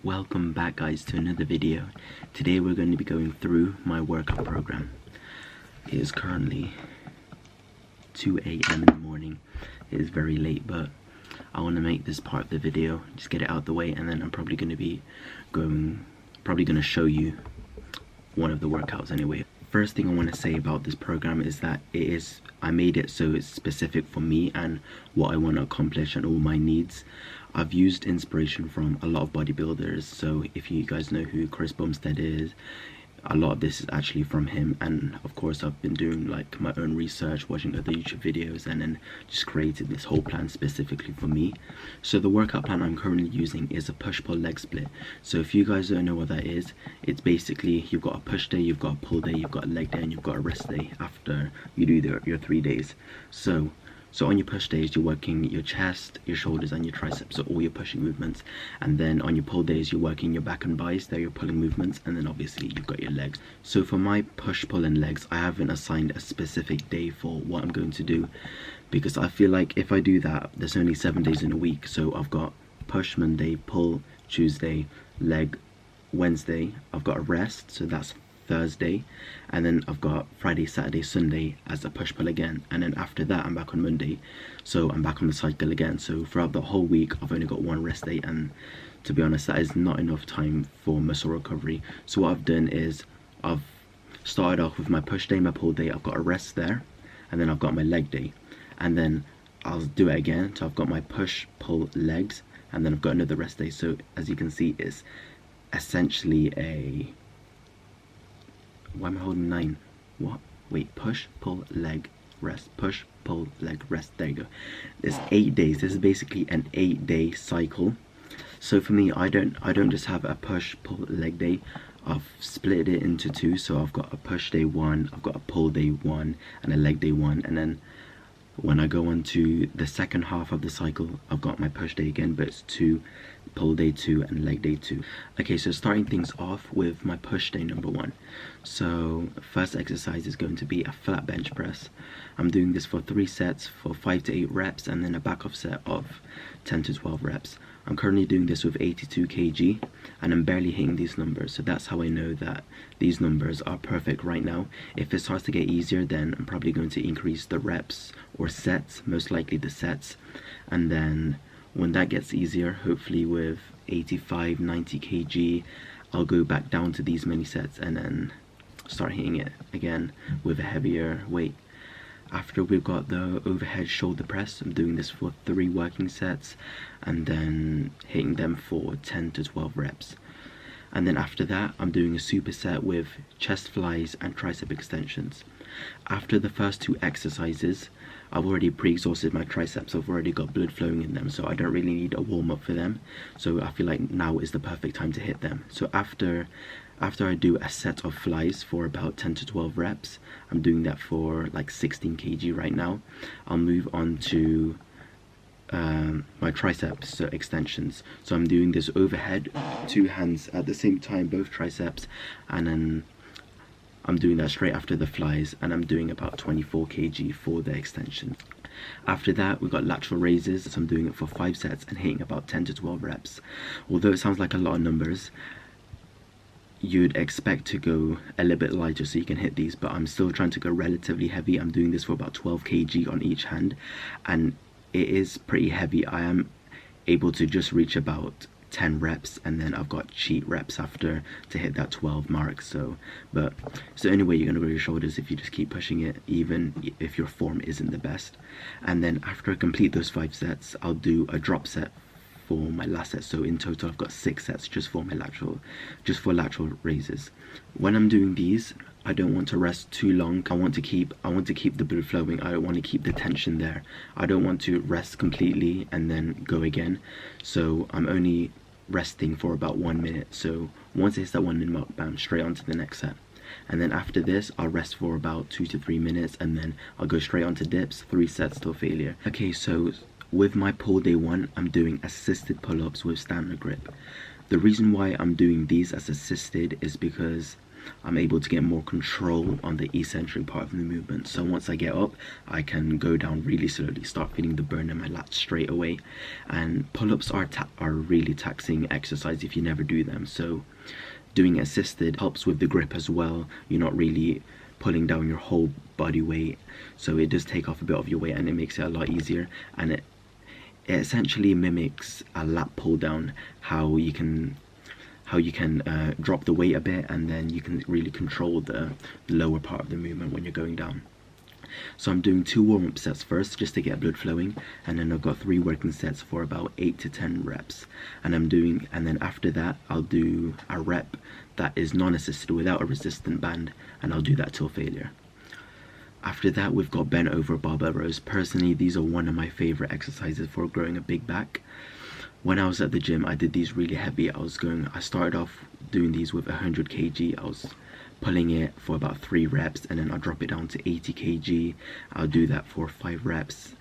Welcome back guys to another video. Today we're going to be going through my workout program. It is currently 2 a.m. in the morning. It is very late, but I want to make this part of the video, just get it out of the way, and then I'm probably going to show you one of the workouts anyway. First thing I want to say about this program is that I made it so it's specific for me and what I want to accomplish and all my needs. I've used inspiration from a lot of bodybuilders, so if you guys know who Chris Bumstead is, a lot of this is actually from him, and of course I've been doing like my own research, watching other YouTube videos, and then just created this whole plan specifically for me. So the workout plan I'm currently using is a push-pull leg split. So if you guys don't know what that is, it's basically you've got a push day, you've got a pull day, you've got a leg day, and you've got a rest day after you do your 3 days. So on your push days, you're working your chest, your shoulders, and your triceps, so all your pushing movements. And then on your pull days, you're working your back and biceps, they're your pulling movements. And then obviously you've got your legs. So for my push, pull, and legs, I haven't assigned a specific day for what I'm going to do, because I feel like if I do that, there's only 7 days in a week. So I've got push Monday, pull Tuesday, leg Wednesday. I've got a rest, so that's Thursday, and then I've got Friday, Saturday, Sunday as a push-pull again, and then after that I'm back on Monday, so I'm back on the cycle again. So throughout the whole week I've only got one rest day, and to be honest that is not enough time for muscle recovery. So what I've done is I've started off with my push day, my pull day, I've got a rest there, and then I've got my leg day, and then I'll do it again. So I've got my push, pull, legs, and then I've got another rest day. So as you can see, it's essentially a... Why am I holding 9? What? Wait, push, pull, leg, rest. Push, pull, leg, rest. There you go. There's 8 days. This is basically an 8-day cycle. So for me, I don't just have a push, pull, leg day. I've split it into 2. So I've got a push day 1, I've got a pull day 1, and a leg day 1. And then when I go on to the second half of the cycle, I've got my push day again, but it's 2, pull day 2, and leg day 2. Okay, so starting things off with my push day number 1. So first exercise is going to be a flat bench press. I'm doing this for 3 sets for 5 to 8 reps, and then a back off set of 10 to 12 reps. I'm currently doing this with 82 kg, and I'm barely hitting these numbers, so that's how I know that these numbers are perfect right now. If it starts to get easier, then I'm probably going to increase the reps or sets, most likely the sets, and then when that gets easier, hopefully with 85, 90 kg, I'll go back down to these many sets and then start hitting it again with a heavier weight. After we've got the overhead shoulder press, I'm doing this for 3 working sets and then hitting them for 10 to 12 reps. And then after that, I'm doing a superset with chest flies and tricep extensions. After the first 2 exercises, I've already pre-exhausted my triceps. I've already got blood flowing in them, so I don't really need a warm-up for them. So I feel like now is the perfect time to hit them. So after I do a set of flies for about 10 to 12 reps, I'm doing that for like 16 kg right now, I'll move on to my triceps extensions. So I'm doing this overhead, 2 hands at the same time, both triceps, and then I'm doing that straight after the flies, and I'm doing about 24 kg for the extension. After that, we've got lateral raises, so I'm doing it for 5 sets and hitting about 10 to 12 reps. Although it sounds like a lot of numbers, you'd expect to go a little bit lighter so you can hit these, but I'm still trying to go relatively heavy. I'm doing this for about 12 kg on each hand, and it is pretty heavy. I am able to just reach about 10 reps, and then I've got cheat reps after to hit that 12 mark. But it's the only way you're going to grow your shoulders, if you just keep pushing it, even if your form isn't the best. And then after I complete those 5 sets, I'll do a drop set for my last set. So in total I've got 6 sets just for my lateral raises. When I'm doing these, I don't want to rest too long. I want to keep the blood flowing. I don't want to keep the tension there. I don't want to rest completely and then go again. So I'm only resting for about 1 minute. So once it hits that 1 minute mark, bam, straight on to the next set. And then after this, I'll rest for about 2 to 3 minutes, and then I'll go straight on to dips, 3 sets till failure. Okay, so with my pull day 1, I'm doing assisted pull-ups with stamina grip. The reason why I'm doing these as assisted is because I'm able to get more control on the eccentric part of the movement. So once I get up, I can go down really slowly, start feeling the burn in my lats straight away. And pull-ups are really taxing exercise if you never do them. So doing it assisted helps with the grip as well. You're not really pulling down your whole body weight, so it does take off a bit of your weight and it makes it a lot easier. And it essentially mimics a lat pull down, how you can drop the weight a bit and then you can really control the lower part of the movement when you're going down. So I'm doing 2 warm-up sets first just to get blood flowing, and then I've got 3 working sets for about 8 to 10 reps. And then after that I'll do a rep that is non-assisted without a resistant band, and I'll do that till failure. After that, we've got bent over barbell rows. Personally, these are one of my favorite exercises for growing a big back. When I was at the gym, I did these really heavy. I started off doing these with 100 kg. I was pulling it for about 3 reps, and then I'll drop it down to 80 kg. I'll do that for 5 reps.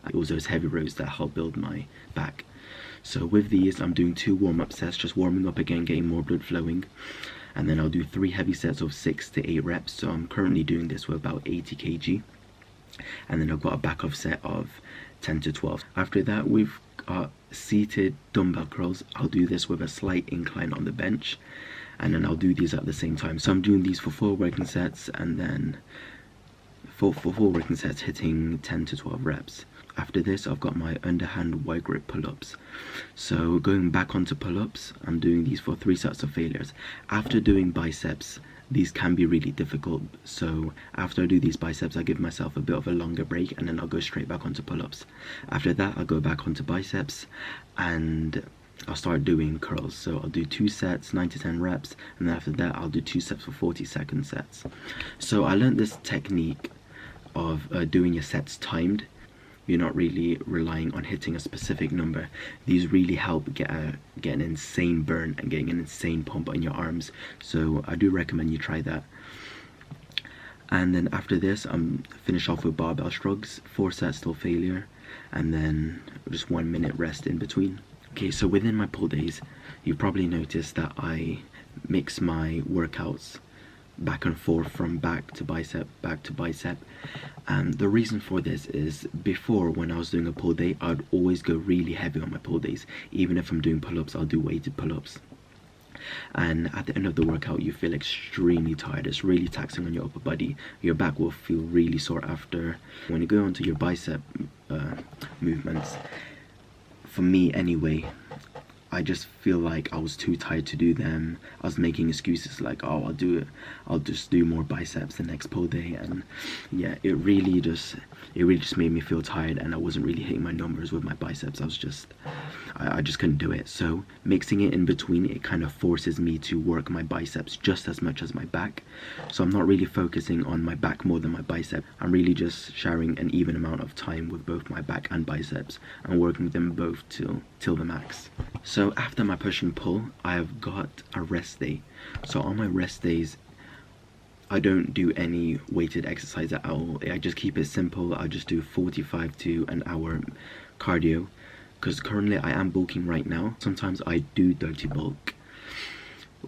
It was those heavy rows that help build my back. So with these, I'm doing 2 warm-up sets, just warming up again, getting more blood flowing. And then I'll do 3 heavy sets of 6 to 8 reps. So I'm currently doing this with about 80 kg. And then I've got a back-off set of 10 to 12. After that, we've got seated dumbbell curls. I'll do this with a slight incline on the bench, and then I'll do these at the same time. So I'm doing these for 4 working sets, and then for 4 working sets hitting 10 to 12 reps. After this, I've got my underhand wide grip pull-ups. So going back onto pull-ups, I'm doing these for 3 sets of failures. After doing biceps, these can be really difficult. So after I do these biceps, I give myself a bit of a longer break, and then I'll go straight back onto pull-ups. After that, I'll go back onto biceps, and I'll start doing curls. So I'll do 2 sets, 9 to 10 reps, and then after that, I'll do 2 sets for 40-second sets. So I learned this technique of doing your sets timed. You're not really relying on hitting a specific number. These really help get an insane burn and getting an insane pump on your arms. So I do recommend you try that. And then after this, I'm finish off with barbell shrugs, 4 sets till failure, and then just 1 minute rest in between. Okay, so within my pull days, you've probably noticed that I mix my workouts back and forth from back to bicep, and the reason for this is, before, when I was doing a pull day, I'd always go really heavy on my pull days. Even if I'm doing pull-ups, I'll do weighted pull-ups, and at the end of the workout you feel extremely tired. It's really taxing on your upper body. Your back will feel really sore after. When you go onto your bicep movements, for me anyway, I just feel like I was too tired to do them. I was making excuses like, oh, I'll just do more biceps the next pull day, and yeah, it really just made me feel tired, and I wasn't really hitting my numbers with my biceps. I just couldn't do it. So mixing it in between, it kind of forces me to work my biceps just as much as my back. So I'm not really focusing on my back more than my bicep. I'm really just sharing an even amount of time with both my back and biceps and working them both till the max. So after my push and pull, I've got a rest day. So on my rest days, I don't do any weighted exercise at all. I just keep it simple. I just do 45 to an hour cardio, because currently I am bulking right now. Sometimes I do dirty bulk,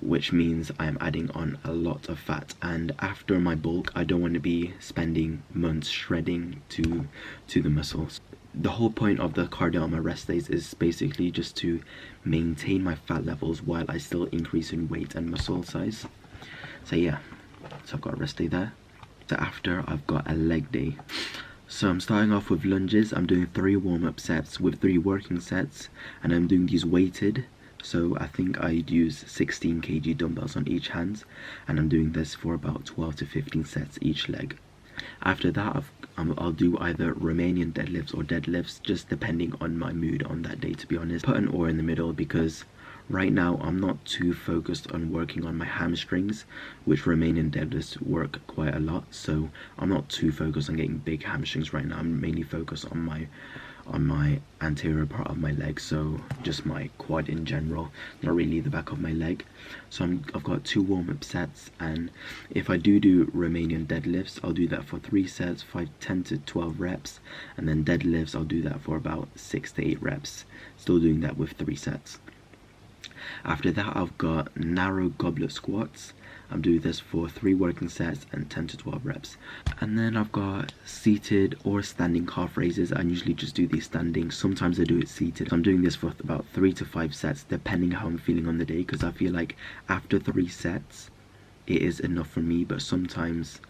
which means I am adding on a lot of fat, and after my bulk I don't want to be spending months shredding to the muscles. The whole point of the cardio on my rest days is basically just to maintain my fat levels while I still increase in weight and muscle size. So yeah, so I've got a rest day there. So after, I've got a leg day. So I'm starting off with lunges. I'm doing 3 warm-up sets with 3 working sets, and I'm doing these weighted. So I think I'd use 16 kg dumbbells on each hand, and I'm doing this for about 12 to 15 sets each leg. After that, I'll do either Romanian deadlifts or deadlifts, just depending on my mood on that day, to be honest. Put an or in the middle, because right now I'm not too focused on working on my hamstrings, which Romanian deadlifts work quite a lot. So I'm not too focused on getting big hamstrings right now. I'm mainly focused on my anterior part of my leg, so just my quad in general, not really the back of my leg. So I've got 2 warm-up sets, and if I do Romanian deadlifts, I'll do that for 3 sets, 10 to 12 reps, and then deadlifts I'll do that for about 6 to 8 reps, still doing that with 3 sets. After that, I've got narrow goblet squats. I'm doing this for 3 working sets and 10 to 12 reps. And then I've got seated or standing calf raises. I usually just do these standing. Sometimes I do it seated. I'm doing this for about 3 to 5 sets depending how I'm feeling on the day, because I feel like after 3 sets it is enough for me, but sometimes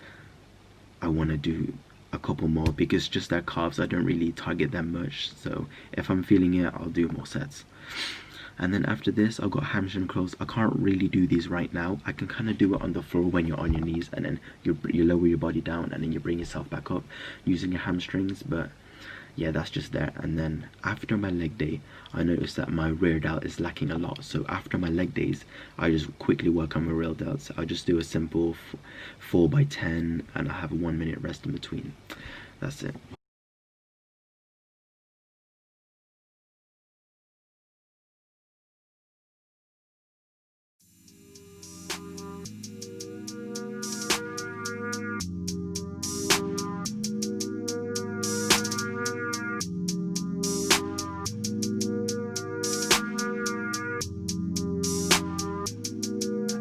I want to do a couple more because just their calves, I don't really target them much. So if I'm feeling it, I'll do more sets. And then after this, I've got hamstring curls. I can't really do these right now. I can kind of do it on the floor when you're on your knees, and then you lower your body down and then you bring yourself back up using your hamstrings. But yeah, that's just there. And then after my leg day, I noticed that my rear delt is lacking a lot. So after my leg days, I just quickly work on my rear delts. I just do a simple 4x10 and I have a 1 minute rest in between. That's it.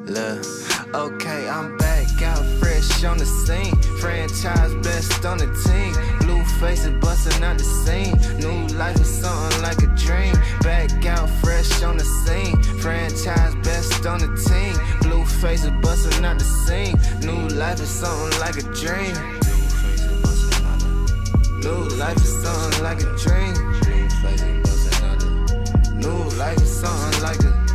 Look, okay, I'm back out fresh on the scene. Franchise best on the team. Blue faces busting out the scene. New life is something like a dream. Back out fresh on the scene. Franchise best on the team. Blue faces busting out the scene. New life is something like a dream. New life is something like a dream. New life is something like a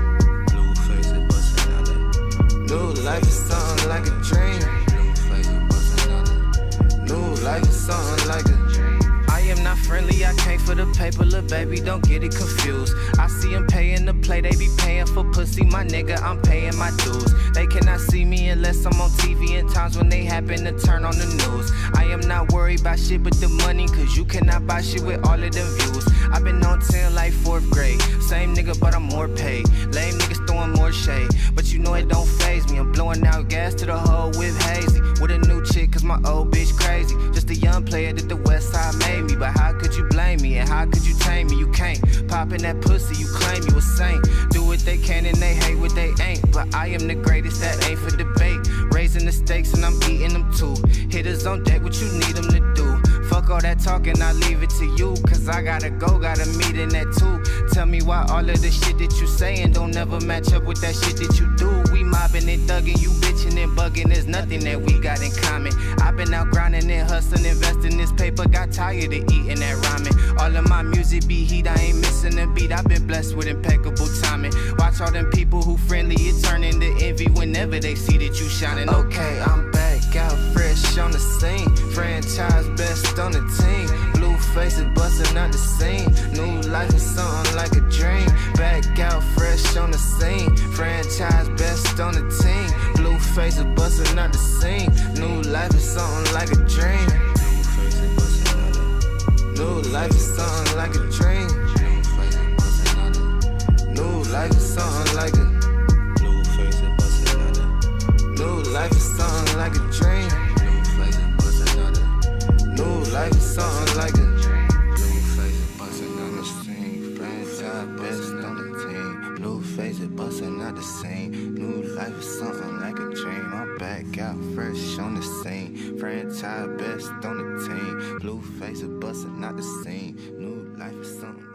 new life is something like a dream. New life is something like a dream. I am not friendly, I came for the paper, little baby, don't get it confused. I see them paying to play, they be paying for pussy, my nigga, I'm paying my dues. They cannot see me unless I'm on TV in times when they happen to turn on the news. I am not worried about shit but the money, cause you cannot buy shit with all of them views. I've been on 10 like 4th grade, same nigga but I'm more paid. Lame niggas throwing more shade, but you know it don't faze me. I'm blowing out gas to the hole with hazy, with a new chick cause my old bitch crazy. Just a young player that the west side made me, but how could you blame me and how could you tame me? You can't. Poppin' that pussy, you claim you a saint. Do what they can and they hate what they ain't, but I am the greatest, that ain't for debate. Raising the stakes and I'm eating them too. Hitters on deck, what you need them to do? Fuck all that talking, I leave it to you, cause I gotta go, got a meeting at 2. Tell me why all of the shit that you saying don't never match up with that shit that you do. We mobbing and thugging, you bitching and bugging, there's nothing that we got in common. I've been out grinding and hustling, investing this paper, got tired of eating that ramen. All of my music be heat, I ain't missing a beat, I've been blessed with impeccable timing. Watch all them people who friendly, it turn into envy whenever they see that you shining. Okay, I'm back out fresh on the scene. Franchise best on the team. Blue faces busting out the scene. New life is something like a dream. Back out fresh on the scene. Franchise best on the team. Blue faces busting out the scene. New life is something like a dream. New life is something like a dream. New life is something like a new life is something like a dream. New life is something like a blue faces busting on the scene. Franchise best on the team. Blue faces busting out the scene. New life is something like a dream. I'm back out fresh on the scene. Franchise best on the team. Blue faces busting out the scene. New life is something.